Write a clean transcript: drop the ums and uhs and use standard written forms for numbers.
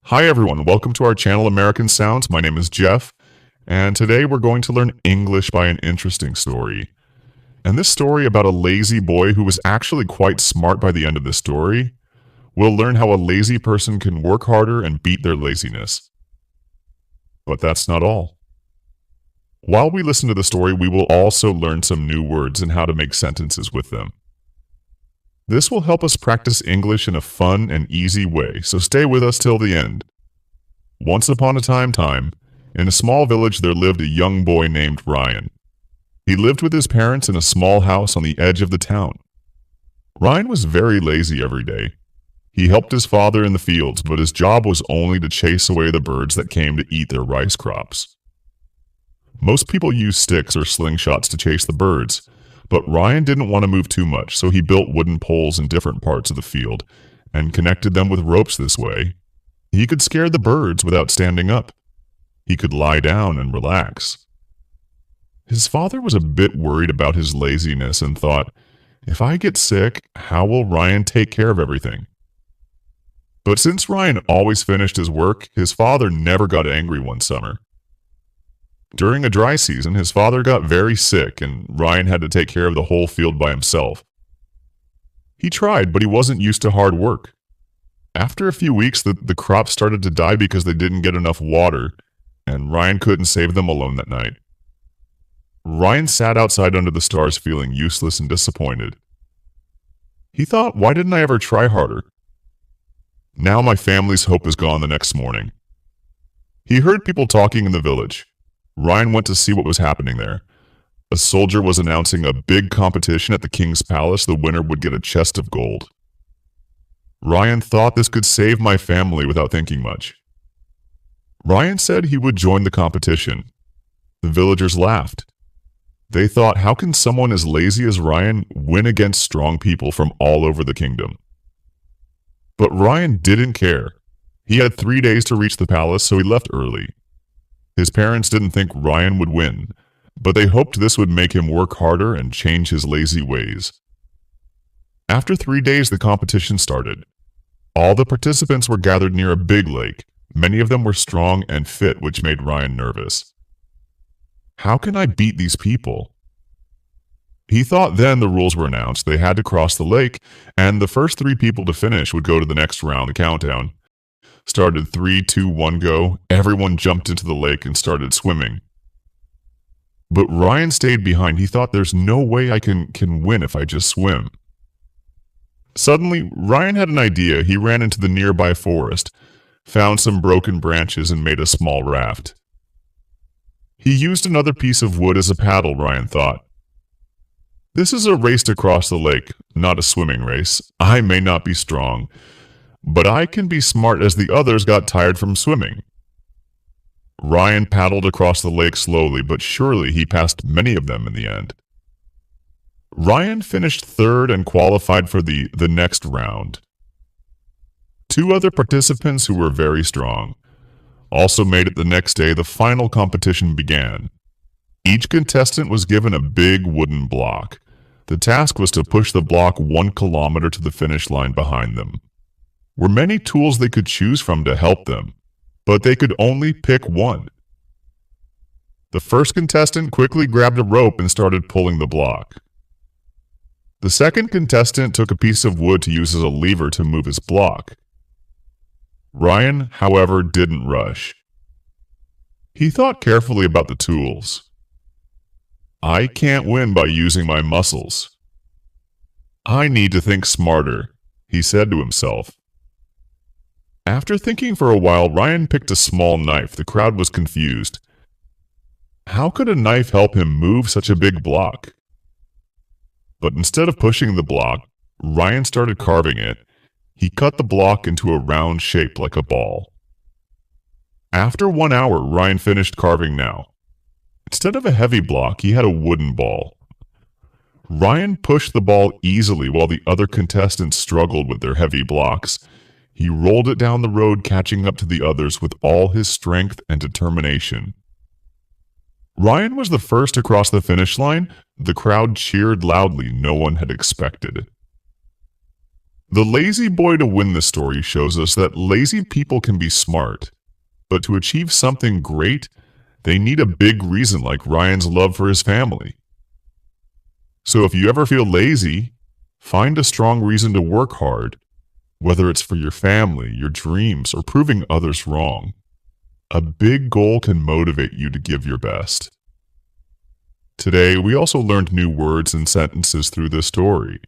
Hi everyone, welcome to our channel American Sounds. My name is Jeff, and today we're going to learn English by an interesting story. And this story about a lazy boy who was actually quite smart by the end of the story. We'll learn how a lazy person can work harder and beat their laziness. But that's not all. While we listen to the story, we will also learn some new words and how to make sentences with them. This will help us practice English in a fun and easy way, so stay with us till the end. Once upon a time, in a small village there lived a young boy named Ryan. He lived with his parents in a small house on the edge of the town. Ryan was very lazy every day. He helped his father in the fields, but his job was only to chase away the birds that came to eat their rice crops. Most people use sticks or slingshots to chase the birds, but Ryan didn't want to move too much, so he built wooden poles in different parts of the field and connected them with ropes this way. He could scare the birds without standing up. He could lie down and relax. His father was a bit worried about his laziness and thought, if I get sick, how will Ryan take care of everything? But since Ryan always finished his work, his father never got angry one summer. During a dry season, his father got very sick and Ryan had to take care of the whole field by himself. He tried, but he wasn't used to hard work. After a few weeks, the crops started to die because they didn't get enough water, and Ryan couldn't save them alone that night. Ryan sat outside under the stars feeling useless and disappointed. He thought, why didn't I ever try harder? Now my family's hope is gone the next morning. He heard people talking in the village. Ryan went to see what was happening there. A soldier was announcing a big competition at the king's palace. The winner would get a chest of gold. Ryan thought this could save my family without thinking much. Ryan said he would join the competition. The villagers laughed. They thought, how can someone as lazy as Ryan win against strong people from all over the kingdom? But Ryan didn't care. He had 3 days to reach the palace, so he left early. His parents didn't think Ryan would win, but they hoped this would make him work harder and change his lazy ways. After 3 days, the competition started. All the participants were gathered near a big lake. Many of them were strong and fit, which made Ryan nervous. How can I beat these people? He thought then the rules were announced. They had to cross the lake, and the first 3 people to finish would go to the next round. The countdown started 3, 2, 1, go. Everyone jumped into the lake and started swimming. But Ryan stayed behind. He thought there's no way I can win if I just swim. Suddenly, Ryan had an idea. He ran into the nearby forest, found some broken branches and made a small raft. He used another piece of wood as a paddle, Ryan thought. This is a race to cross the lake, not a swimming race. I may not be strong, but I can be smart as the others got tired from swimming. Ryan paddled across the lake slowly, but surely he passed many of them in the end. Ryan finished third and qualified for the next round. 2 other participants who were very strong also made it the next day. The final competition began. Each contestant was given a big wooden block. The task was to push the block 1 kilometer to the finish line behind them. There were many tools they could choose from to help them, but they could only pick one. The first contestant quickly grabbed a rope and started pulling the block. The second contestant took a piece of wood to use as a lever to move his block. Ryan, however, didn't rush. He thought carefully about the tools. I can't win by using my muscles. I need to think smarter, he said to himself. After thinking for a while, Ryan picked a small knife. The crowd was confused. How could a knife help him move such a big block? But instead of pushing the block, Ryan started carving it. He cut the block into a round shape like a ball. After 1 hour, Ryan finished carving now. Instead of a heavy block, he had a wooden ball. Ryan pushed the ball easily while the other contestants struggled with their heavy blocks. He rolled it down the road, catching up to the others with all his strength and determination. Ryan was the first to cross the finish line. The crowd cheered loudly. No one had expected it. The lazy boy to win this story shows us that lazy people can be smart, but to achieve something great, they need a big reason like Ryan's love for his family. So if you ever feel lazy, find a strong reason to work hard, whether it's for your family, your dreams, or proving others wrong. A big goal can motivate you to give your best. Today, we also learned new words and sentences through this story.